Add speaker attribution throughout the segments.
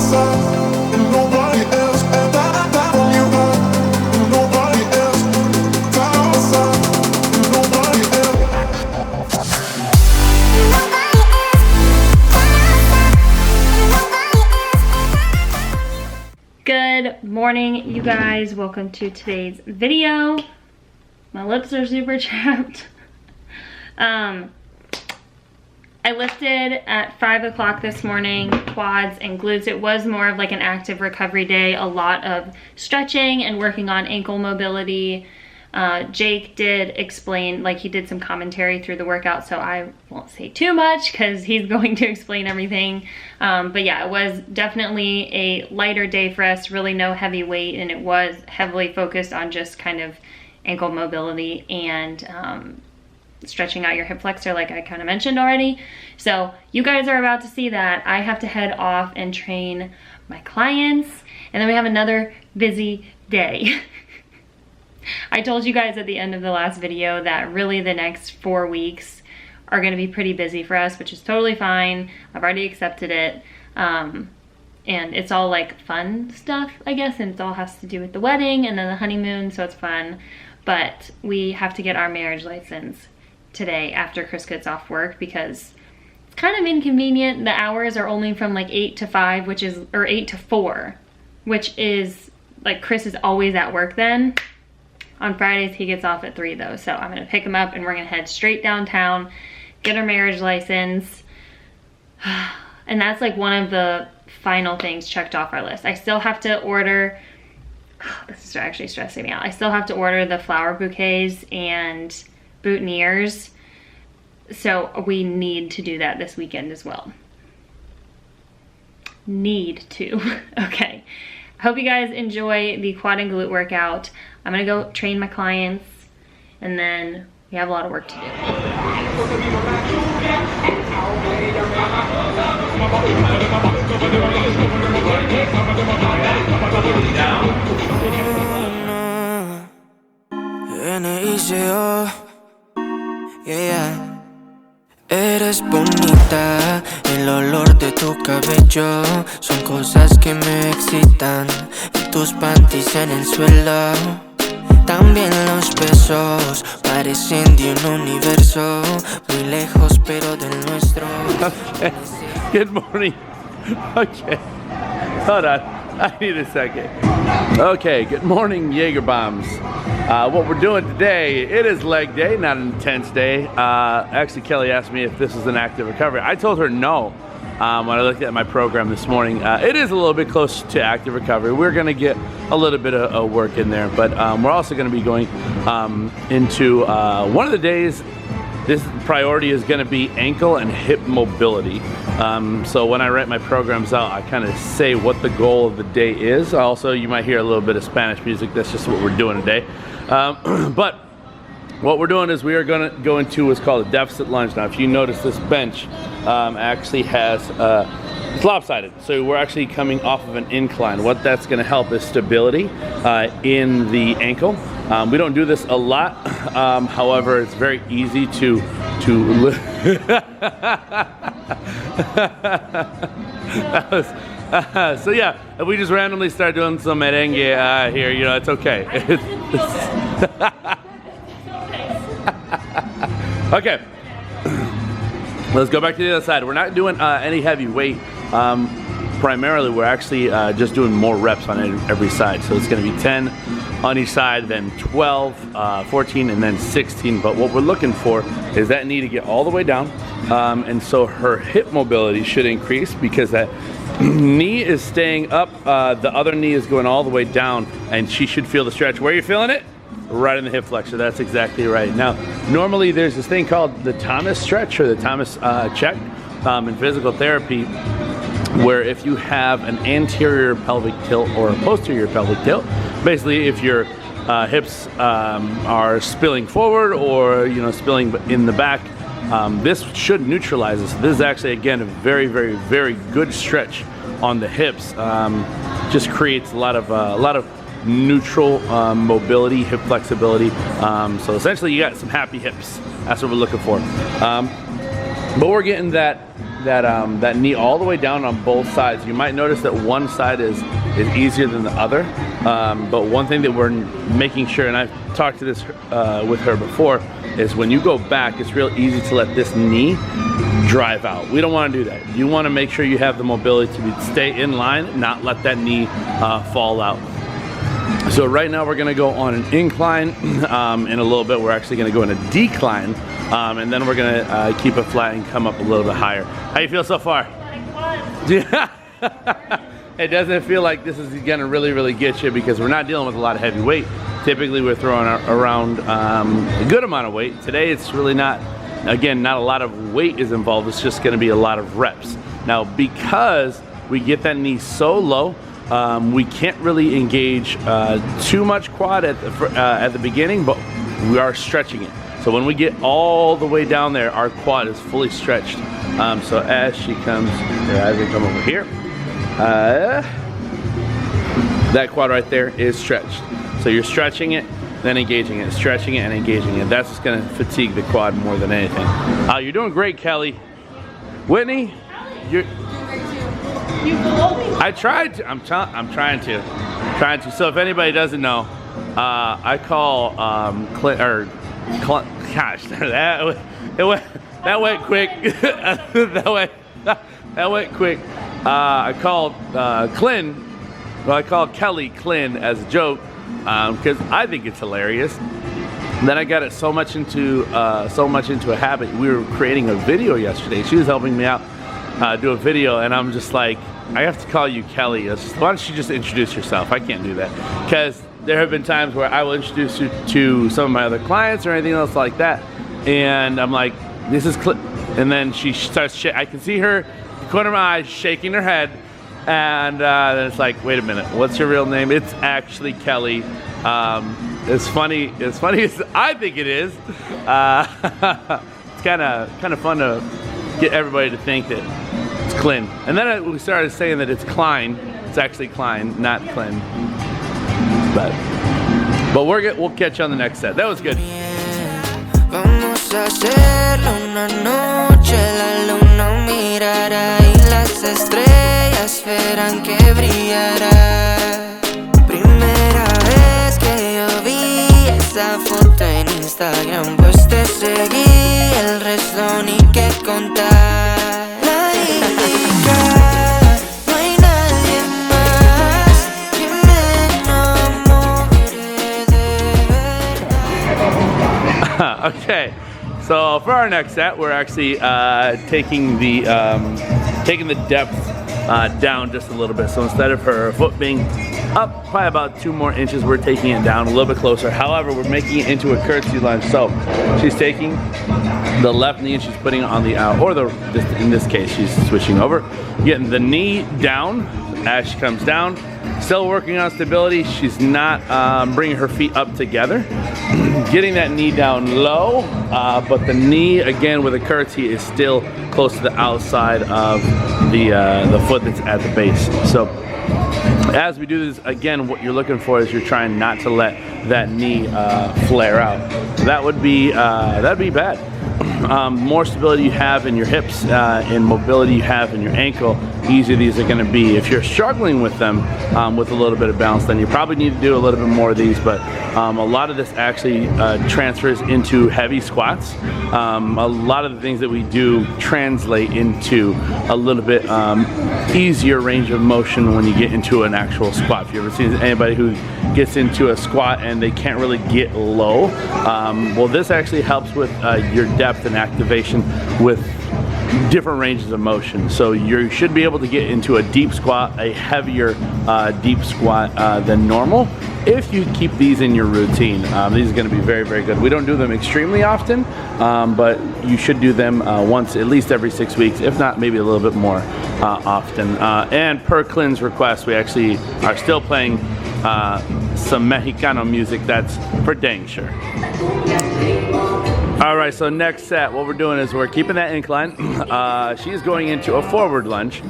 Speaker 1: Good morning, you guys. Welcome to today's video. My lips are super chapped. I lifted at 5 o'clock this morning, quads and glutes. It was more of like an active recovery day, a lot of stretching and working on ankle mobility. Jake did explain, like he did some commentary through the workout, so I won't say too much because he's going to explain everything. But yeah, it was definitely a lighter day for us, really no heavy weight, and it was heavily focused on just kind of ankle mobility and stretching out your hip flexor like I kind of mentioned already. So you guys are about to see that. I have to head off and train my clients, and then we have another busy day. I told you guys at the end of the last video that really the next 4 weeks are going to be pretty busy for us, which is totally fine. I've already accepted it. And it's all like fun stuff, I guess, and it all has to do with the wedding and then the honeymoon, so it's fun. But we have to get our marriage license today after Chris gets off work because it's kind of inconvenient. The hours are only from like 8 to 5, which is, or 8 to 4, which is like Chris is always at work then. On Fridays, he gets off at 3 though, so I'm gonna pick him up and we're gonna head straight downtown, get our marriage license. And that's like one of the final things checked off our list. I still have to order, this is actually stressing me out. I still have to order the flower bouquets and boutonnieres. So we need to do that this weekend as well. Need to, okay. I hope you guys enjoy the quad and glute workout. I'm gonna go train my clients and then we have a lot of work to do.
Speaker 2: Eres bonita, el olor de tu cabello son cosas que me excitan. Y tus panties en el suelo, también los besos parecen de un universo muy lejos pero del nuestro.
Speaker 3: Okay. Good morning. Okay, hold on, I need a second. Okay, good morning, Yager bombs. What we're doing today, it is leg day, not an intense day. Actually, Kelly asked me if this is an active recovery. I told her no when I looked at my program this morning. It is a little bit close to active recovery. We're gonna get a little bit of work in there, but we're also gonna be going into one of the days. This priority is gonna be ankle and hip mobility. So when I write my programs out, I kind of say what the goal of the day is. Also, you might hear a little bit of Spanish music. That's just what we're doing today. But what we're doing is we are gonna go into what's called a deficit lunge. Now, if you notice, this bench actually has, it's lopsided. So we're actually coming off of an incline. What that's gonna help is stability in the ankle. We don't do this a lot. However, it's very easy to so yeah, if we just randomly start doing some merengue here, you know, it's okay. Okay, let's go back to the other side. We're not doing any heavy weight. Primarily, we're actually just doing more reps on every side. So it's going to be 10 on each side, then 12, 14, and then 16. But what we're looking for is that knee to get all the way down. And so her hip mobility should increase because that knee is staying up. The other knee is going all the way down, and she should feel the stretch. Where are you feeling it? Right in the hip flexor. That's exactly right. Now, normally there's this thing called the Thomas stretch or the Thomas check in physical therapy, where if you have an anterior pelvic tilt or a posterior pelvic tilt, basically if your hips are spilling forward or, you know, spilling in the back, this should neutralize this. This is actually, again, a very, very, very good stretch on the hips. Just creates a lot of neutral mobility, hip flexibility. So essentially you got some happy hips. That's what we're looking for. But we're getting that that knee all the way down on both sides. You might notice that one side is easier than the other, but one thing that we're making sure, and I've talked to this with her before, is when you go back, it's real easy to let this knee drive out. We don't want to do that. You want to make sure you have the mobility to stay in line, not let that knee fall out. So right now we're going to go on an incline. In a little bit we're actually going to go in a decline, and then we're going to keep it flat and come up a little bit higher. How you feel so far? Yeah. It doesn't feel like this is going to really get you, because we're not dealing with a lot of heavy weight. Typically we're throwing around a good amount of weight. Today it's really not, again, not a lot of weight is involved. It's just going to be a lot of reps. Now, because we get that knee so low, we can't really engage too much quad at the beginning, but we are stretching it. So when we get all the way down there, our quad is fully stretched. So as she comes, or as we come over here, that quad right there is stretched. So you're stretching it, then engaging it, stretching it and engaging it. That's just gonna fatigue the quad more than anything. You're doing great, Kelly. Whitney, you're I tried to. I'm trying to. So if anybody doesn't know, I call gosh, that went quick. that went quick. I called Clint. Well, I called Kelly Clint as a joke because I think it's hilarious. And then I got it so much into a habit. We were creating a video yesterday. She was helping me out. Do a video, and I'm just like, I have to call you Kelly. It's just, why don't you just introduce yourself? I can't do that, because there have been times where I will introduce you to some of my other clients or anything else like that, and I'm like, this is and then she starts I can see her corner of my eyes shaking her head, and then it's like, wait a minute, what's your real name? It's actually Kelly. As funny as I think it is, it's kind of fun to get everybody to think that it's Clint. And then we started saying that it's Klein. It's actually Klein, not Clint. But we'll catch you on the next set. That was good.
Speaker 2: Vamos a hacerlo una noche, la luna mirará y las estrellas verán que brillará. Primera vez que yo vi esa foto en Instagram, pues te seguí, el resto ni que contar. La indicada, no hay nadie más que me enamore de verdad.
Speaker 3: Okay, so for our next set, we're actually taking the depth down just a little bit. So instead of her foot being up probably about 2 more inches, we're taking it down a little bit closer. However, we're making it into a curtsy lunge. So she's taking the left knee and she's putting it on the in this case, she's switching over, getting the knee down as she comes down. Still working on stability. She's not bringing her feet up together. Getting that knee down low, but the knee, again, with a curtsy is still close to the outside of the foot that's at the base. So as we do this, again, what you're looking for is you're trying not to let that knee flare out. That'd be bad. More stability you have in your hips and mobility you have in your ankle, easier these are going to be. If you're struggling with them with a little bit of balance, then you probably need to do a little bit more of these, but a lot of this actually transfers into heavy squats. A lot of the things that we do translate into a little bit easier range of motion when you get into an actual squat. If you ever seen anybody who gets into a squat and they can't really get low, well, this actually helps with your depth and activation with different ranges of motion. So you should be able to get into a deep squat, a heavier deep squat than normal, if you keep these in your routine. These are going to be very, very good. We don't do them extremely often, but you should do them once, at least every 6 weeks, if not maybe a little bit more often. And per Clint's request, we actually are still playing some Mexicano music. That's for dang sure. All right, so next set, what we're doing is we're keeping that incline. She's going into a forward lunge.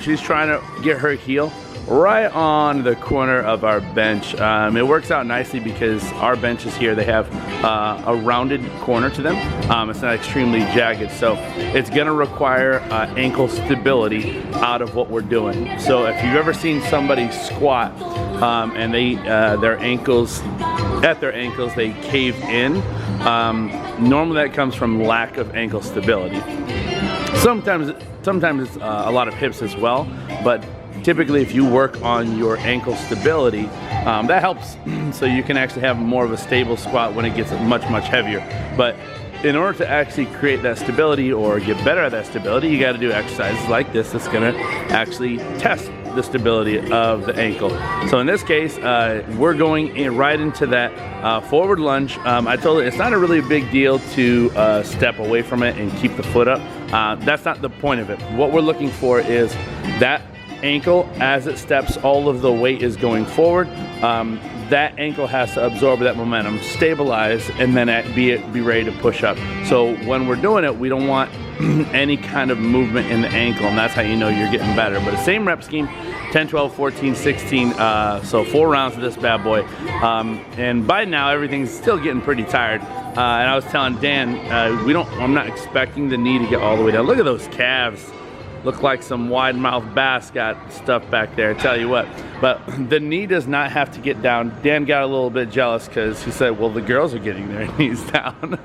Speaker 3: She's trying to get her heel right on the corner of our bench. It works out nicely because our benches here, they have a rounded corner to them. It's not extremely jagged, so it's gonna require ankle stability out of what we're doing. So if you've ever seen somebody squat and their ankles they cave in, normally that comes from lack of ankle stability. Sometimes it's a lot of hips as well, but typically if you work on your ankle stability, that helps so you can actually have more of a stable squat when it gets much heavier. But in order to actually create that stability or get better at that stability, you got to do exercises like this that's going to actually test the stability of the ankle. So in this case, we're going right into that forward lunge. I told you it's not a really big deal to step away from it and keep the foot up. That's not the point of it. What we're looking for is that ankle, as it steps, all of the weight is going forward. That ankle has to absorb that momentum, stabilize, and then be ready to push up. So when we're doing it, we don't want any kind of movement in the ankle, and that's how you know you're getting better. But the same rep scheme, 10, 12, 14, 16, so 4 rounds of this bad boy. And by now, everything's still getting pretty tired. And I was telling Dan, I'm not expecting the knee to get all the way down. Look at those calves. Look like some wide-mouthed bass got stuff back there, I tell you what. But the knee does not have to get down. Dan got a little bit jealous because he said, well, the girls are getting their knees down.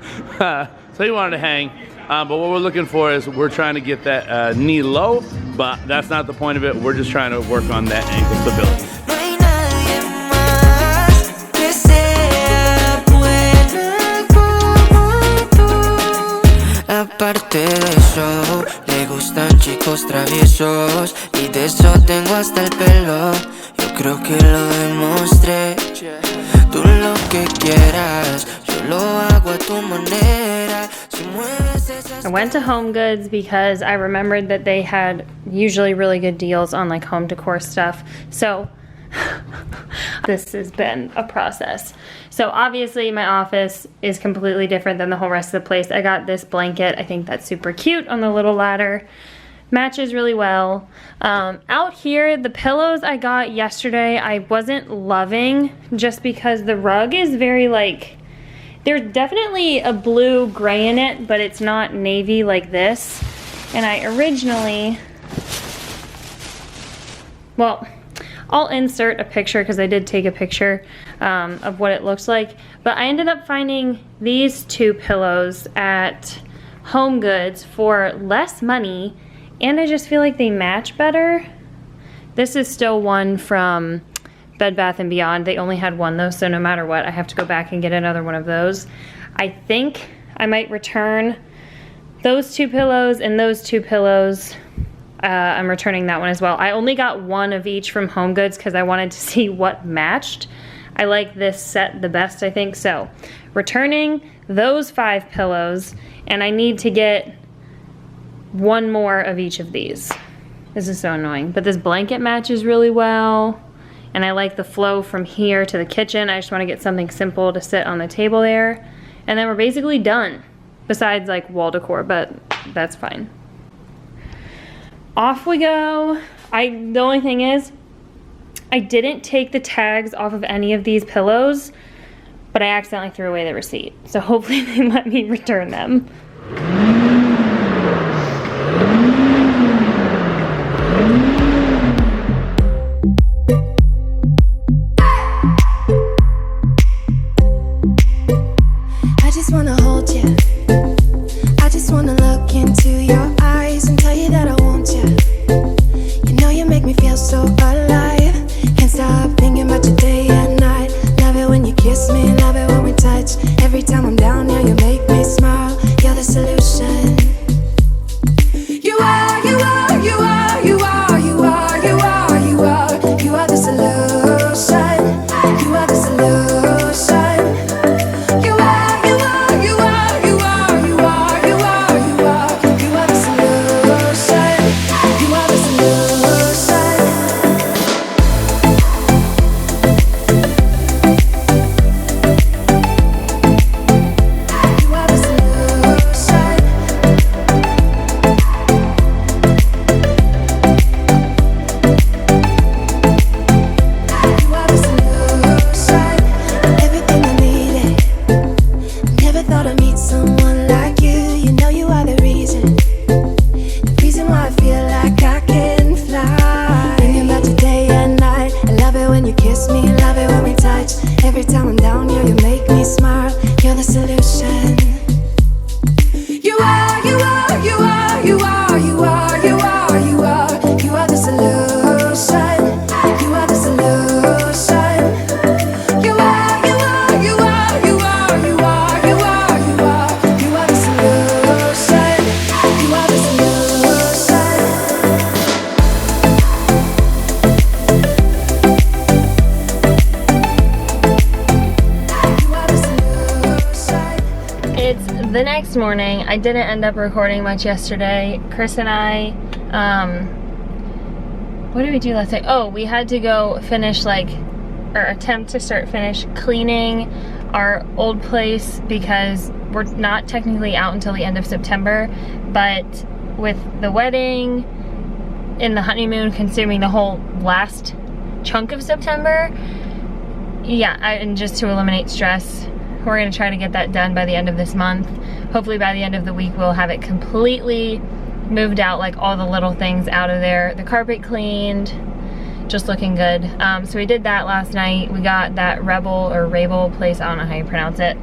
Speaker 3: So he wanted to hang. But what we're looking for is we're trying to get that knee low, but that's not the point of it. We're just trying to work on that ankle stability.
Speaker 2: Aparte de eso, le gustan chicos traviesos y de eso tengo hasta el pelo. Yo creo que lo demostré. Tú lo que quieras, yo lo hago a tu manera. Si mueves esas.
Speaker 1: I went to Home Goods because I remembered that they had usually really good deals on like home decor stuff. So this has been a process. So obviously my office is completely different than the whole rest of the place. I got this blanket. I think that's super cute on the little ladder. Matches really well. Out here, the pillows I got yesterday, I wasn't loving just because the rug is very like, there's definitely a blue gray in it, but it's not navy like this. And I originally, well, I'll insert a picture because I did take a picture of what it looks like. But I ended up finding these 2 pillows at Home Goods for less money, and I just feel like they match better. This is still one from Bed Bath & Beyond. They only had one though, so no matter what, I have to go back and get another one of those. I think I might return those 2 pillows and those 2 pillows. I'm returning that one as well. I only got one of each from Home Goods because I wanted to see what matched. I like this set the best, I think. So returning those 5 pillows, and I need to get 1 more of each of these. This is so annoying, but this blanket matches really well, and I like the flow from here to the kitchen. I just want to get something simple to sit on the table there, and then we're basically done, besides like wall decor, but that's fine. Off we go. The only thing is, I didn't take the tags off of any of these pillows, but I accidentally threw away the receipt. So hopefully they let me return them.
Speaker 4: I just wanna hold you. I just wanna look into your eyes and tell you that I want you. You know you make me feel so alive. Can't stop thinking about you day and night. Love it when you kiss me, love it when we touch. Every time I'm down, yeah, you make me smile. You're the
Speaker 1: the next morning, I didn't end up recording much yesterday. Chris and I, what did we do last night? Oh, we had to go finish or attempt to finish cleaning our old place because we're not technically out until the end of September, but with the wedding and the honeymoon consuming the whole last chunk of September, yeah, and just to eliminate stress, we're gonna try to get that done by the end of this month. Hopefully by the end of the week we'll have it completely moved out, like all the little things out of there, the carpet cleaned, just looking good. So we did that last night. We got that Rabel place, I don't know how you pronounce it.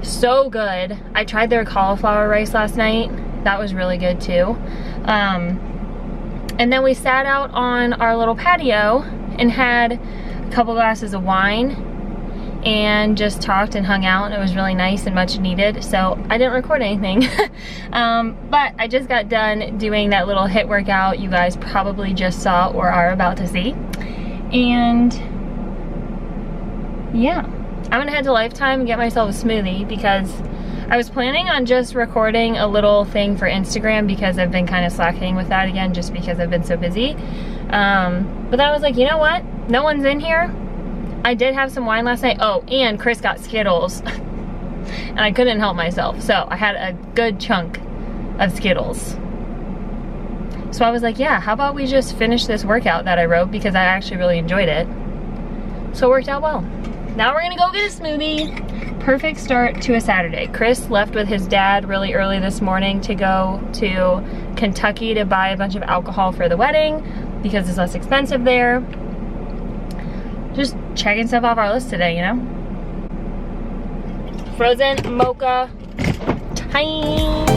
Speaker 1: So good. I tried their cauliflower rice last night. That was really good too. And then we sat out on our little patio and had a couple glasses of wine and just talked and hung out, and it was really nice and much needed. So I didn't record anything. But I just got done doing that little HIIT workout you guys probably just saw or are about to see. And yeah, I'm gonna head to Lifetime and get myself a smoothie because I was planning on just recording a little thing for Instagram because I've been kind of slacking with that again just because I've been so busy. But then I was like, you know what? No one's in here. I did have some wine last night. Oh, and Chris got Skittles. And I couldn't help myself. So I had a good chunk of Skittles. So I was like, yeah, how about we just finish this workout that I wrote because I actually really enjoyed it. So it worked out well. Now we're gonna go get a smoothie. Perfect start to a Saturday. Chris left with his dad really early this morning to go to Kentucky to buy a bunch of alcohol for the wedding because it's less expensive there. Just checking stuff off our list today, you know? Frozen mocha time.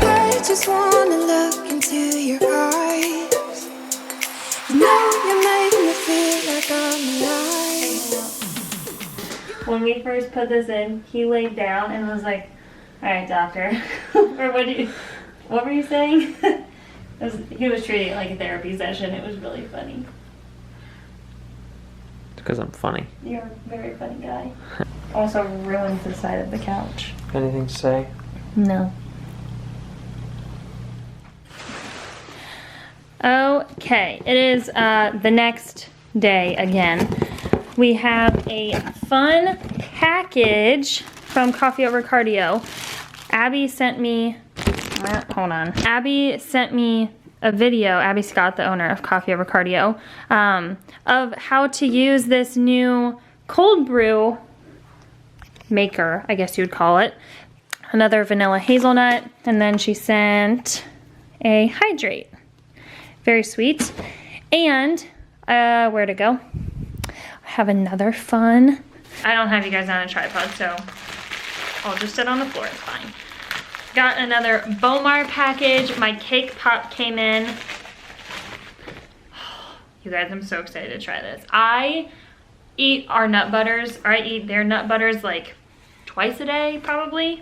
Speaker 4: I just wanna look into your eyes. You know you make me feel like I'm alive.
Speaker 1: When we first put this in, he laid down and was like, all right, doctor. Or what were you saying? He was treating it like a therapy session. It was really funny.
Speaker 5: It's because I'm funny.
Speaker 1: You're a very funny guy. Also ruins the side of the couch.
Speaker 5: Anything to say?
Speaker 1: No. Okay, it is the next day again. We have a fun package from Coffee Over Cardio. Abby sent me, hold on. Abby sent me a video, Abby Scott, the owner of Coffee Over Cardio, of how to use this new cold brew maker, I guess you would call it. Another vanilla hazelnut, and then she sent a hydrate. Very sweet. And where'd it go? I have another fun. I don't have you guys on a tripod, so I'll just sit on the floor, it's fine. Got another Bowmar package. My cake pop came in. You guys, I'm so excited to try this. I eat our nut butters, or I eat their nut butters like twice a day, probably.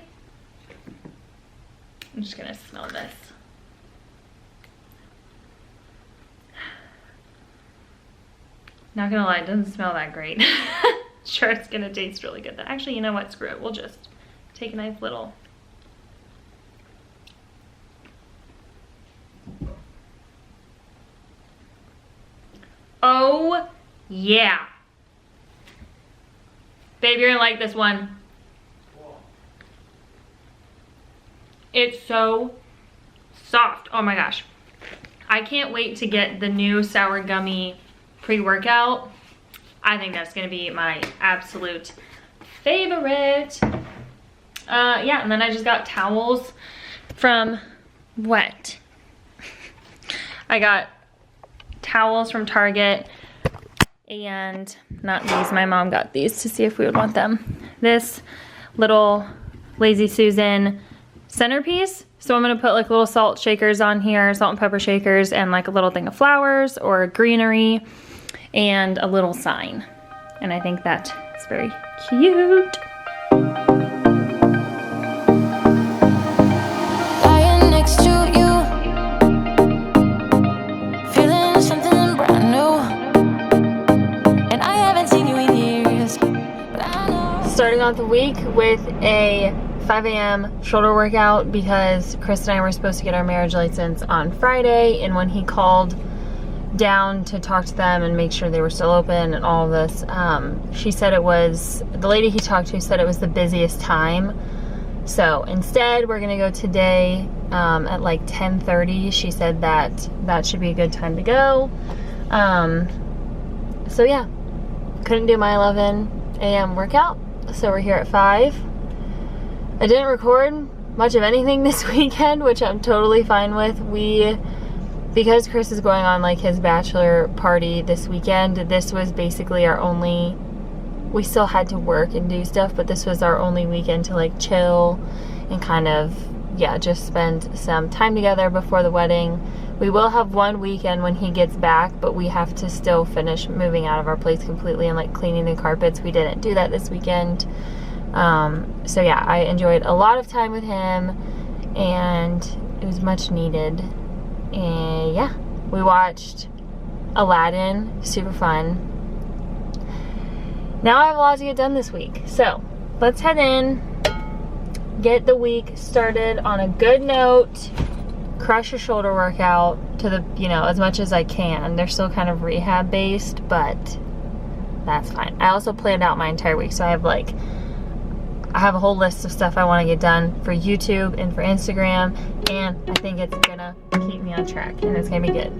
Speaker 1: I'm just gonna smell this. Not gonna lie, it doesn't smell that great. Sure, it's gonna taste really good. Actually, you know what? Screw it. We'll just take a nice little. Oh, yeah. Babe, you're gonna like this one. It's so soft. Oh my gosh. I can't wait to get the new sour gummy pre-workout. I think that's gonna be my absolute favorite. Yeah, and then I just got towels from what? I got towels from Target, and not these, my mom got these to see if we would want them. This little Lazy Susan centerpiece. So I'm gonna put like little salt shakers on here, salt and pepper shakers, and like a little thing of flowers or greenery, and a little sign. And I think that is very cute.
Speaker 4: Lying next to you, feeling something brand new.
Speaker 1: out the week with a 5 a.m. shoulder workout because Chris and I were supposed to get our marriage license on Friday, and when he called down to talk to them and make sure they were still open and all of this, she said it was, the lady he talked to said it was the busiest time. So instead we're gonna go today at like 10:30. She said that should be a good time to go. So yeah, couldn't do my 11 a.m. workout, so we're here at 5. I didn't record much of anything this weekend, which I'm totally fine with. Because Chris is going on like his bachelor party this weekend, this was basically our only, we still had to work and do stuff, but this was our only weekend to like chill and kind of, yeah, just spend some time together before the wedding. We will have one weekend when he gets back, but we have to still finish moving out of our place completely and like cleaning the carpets. We didn't do that this weekend. So yeah, I enjoyed a lot of time with him and it was much needed. And yeah, we watched Aladdin, super fun. Now I have a lot to get done this week, so let's head in, get the week started on a good note, crush a shoulder workout to the, you know, as much as I can. They're still kind of rehab based, but that's fine. I also planned out my entire week, so I have a whole list of stuff I want to get done for YouTube and for Instagram, and I think it's gonna keep me on track and it's gonna be good.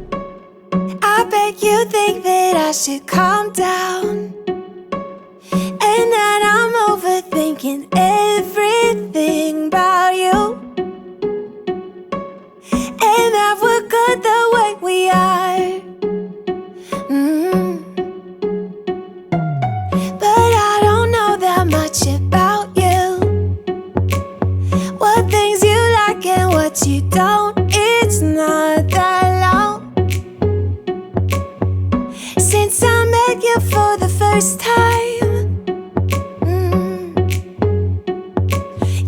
Speaker 4: I bet you think that I should calm down and that I'm overthinking everything about you, and that we're good the way we are. But I don't know that much about you, what things you like and what you don't. It's not that long since I met you for the first time.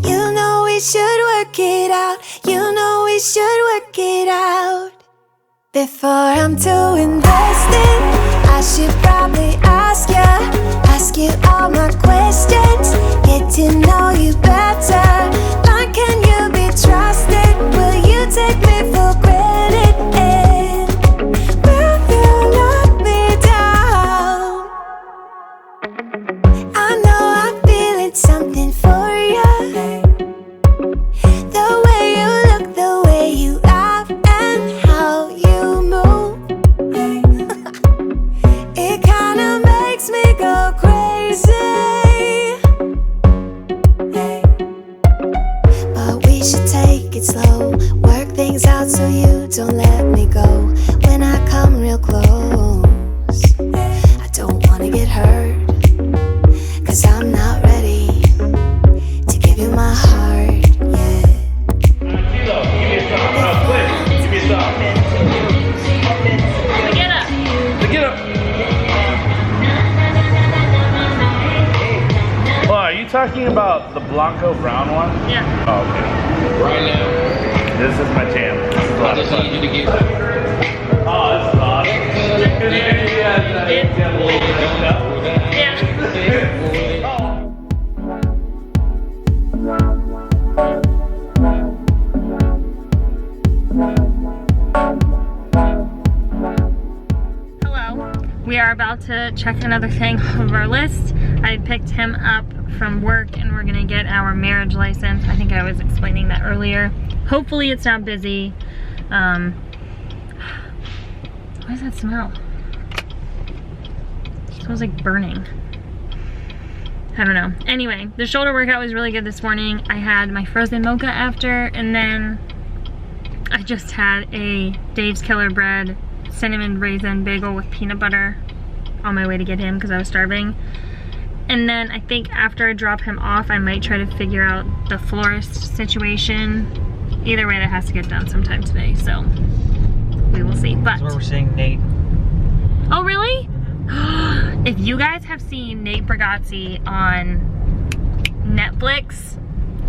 Speaker 4: You know we should work it out. You know we should work it out. Before I'm too invested, I should probably ask you all my questions, get to know you better. Like, can you be trusted? Will you take me for granted? And will you let me down? I know I'm feeling something for you. The way you look, the way you laugh, and how you move. It kinda makes me go crazy. But we should take it slow, work things out so you don't let me go. When I come real close, I don't wanna get hurt, 'cause I'm not ready to give you my heart yet.
Speaker 3: Get up. Oh, are you talking about the Blanco Brown one?
Speaker 1: Yeah.
Speaker 3: Oh, okay.
Speaker 6: Right now,
Speaker 3: This is my jam. This is a
Speaker 6: I
Speaker 3: lot of
Speaker 6: just
Speaker 3: fun.
Speaker 6: need you to get
Speaker 3: Oh, this is awesome.
Speaker 1: Hello. We are about to check another thing off our list. I picked him up from work and we're gonna get our marriage license. I think I was explaining that earlier. Hopefully it's not busy. What does that smell? It smells like burning. I don't know. Anyway, the shoulder workout was really good this morning. I had my frozen mocha after, and then I just had a Dave's Killer Bread cinnamon raisin bagel with peanut butter on my way to get him because I was starving. And then I think after I drop him off, I might try to figure out the florist situation. Either way, that has to get done sometime today, so we will see. But
Speaker 5: That's where we're seeing Nate.
Speaker 1: oh, really? If you guys have seen Nate Bargatze on Netflix,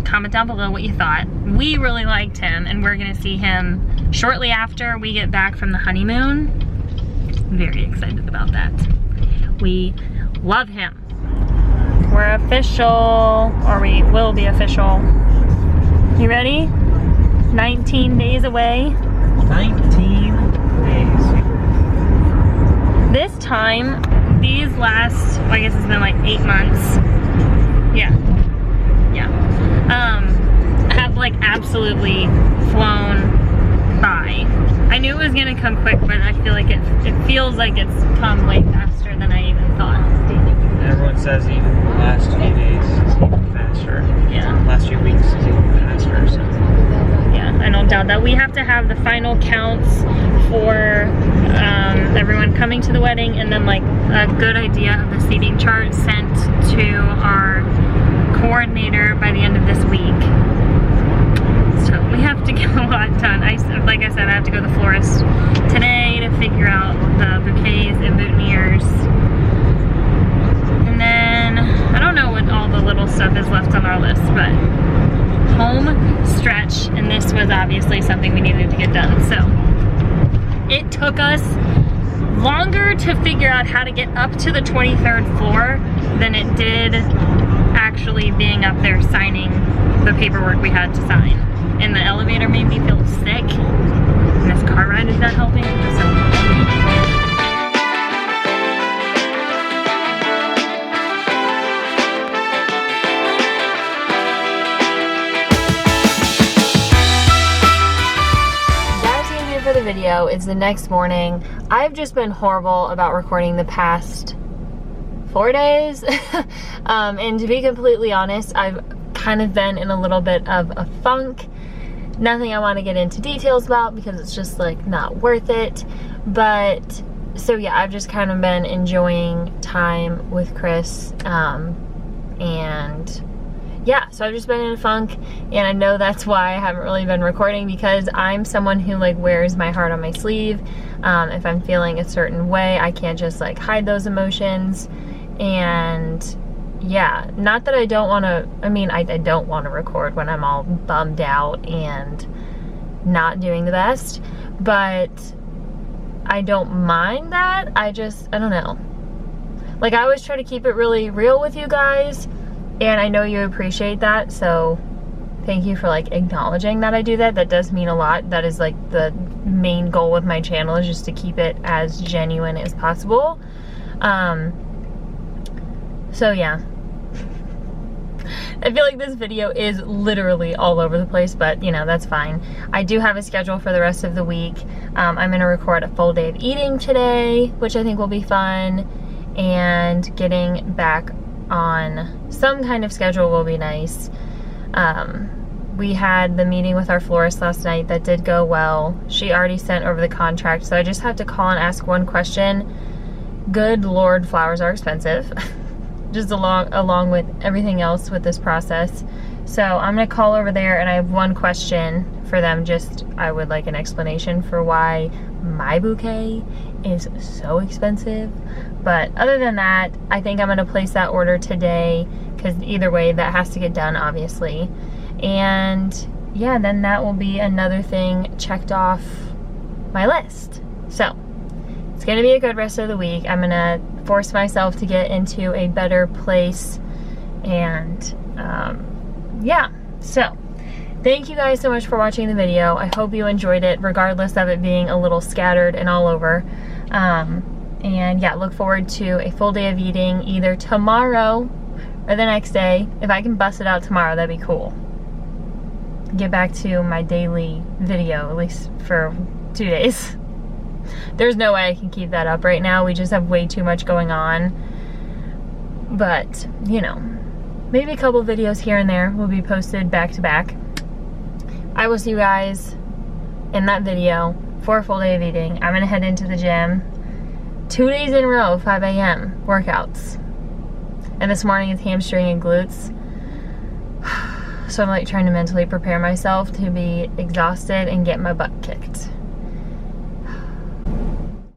Speaker 1: comment down below what you thought. We really liked him, and we're gonna see him shortly after we get back from the honeymoon. Very excited about that. We love him. we're official, or we will be official. You ready? 19 days away.
Speaker 5: 19 days.
Speaker 1: This time, these last, well, I guess it's been like 8 months. Yeah. Have like absolutely flown by. I knew it was gonna come quick, but I feel like it feels like it's come way faster than I even thought.
Speaker 5: Everyone says even the last few days is even faster.
Speaker 1: Yeah.
Speaker 5: Last few weeks is even faster, so.
Speaker 1: Yeah, I don't doubt that. We have to have the final counts for everyone coming to the wedding, and then like a good idea of the seating chart sent to our coordinator by the end of this week. So we have to get a lot done. Like I said, I have to go to the florist today to figure out the bouquets and boutonnieres. And then, I don't know what all the little stuff is left on our list, but home stretch, and this was obviously something we needed to get done. So it took us longer to figure out how to get up to the 23rd floor than it did actually being up there signing the paperwork we had to sign. And the elevator made me feel sick, and this car ride is not helping. So. For the video, it's the next morning. I've just been horrible about recording the past 4 days. And to be completely honest, I've kind of been in a little bit of a funk. Nothing I want to get into details about because it's just like not worth it. But so yeah, I've just kind of been enjoying time with Chris. And yeah, so I've just been in a funk, and I know that's why I haven't really been recording, because I'm someone who like wears my heart on my sleeve. If I'm feeling a certain way, I can't just like hide those emotions. And yeah, not that I don't want to, I mean, I don't want to record when I'm all bummed out and not doing the best, but I don't mind that. I don't know. Like, I always try to keep it really real with you guys, and I know you appreciate that, so thank you for like acknowledging that I do that. That does mean a lot. That is like the main goal with my channel, is just to keep it as genuine as possible. So yeah. I feel like this video is literally all over the place, but you know, that's fine. I do have a schedule for the rest of the week. I'm gonna record a full day of eating today, which I think will be fun, and getting back on some kind of schedule will be nice. We had the meeting with our florist last night. That did go well. She already sent over the contract, so I just have to call and ask one question. Good Lord, flowers are expensive. Just along with everything else with this process. So I'm gonna call over there, and I have one question for them. Just, I would like an explanation for why my bouquet is so expensive. But other than that, I think I'm gonna place that order today, because either way that has to get done, obviously. And yeah, then that will be another thing checked off my list. So it's gonna be a good rest of the week. I'm gonna force myself to get into a better place, and yeah, so thank you guys so much for watching the video. I hope you enjoyed it, regardless of it being a little scattered and all over. And yeah, look forward to a full day of eating either tomorrow or the next day. If I can bust it out tomorrow, that'd be cool. Get back to my daily video, at least for 2 days. There's no way I can keep that up right now. We just have way too much going on. But, you know, maybe a couple videos here and there will be posted back to back. I will see you guys in that video for a full day of eating. I'm gonna head into the gym 2 days in a row, 5 a.m. workouts. And this morning it's hamstring and glutes. So I'm like trying to mentally prepare myself to be exhausted and get my butt kicked.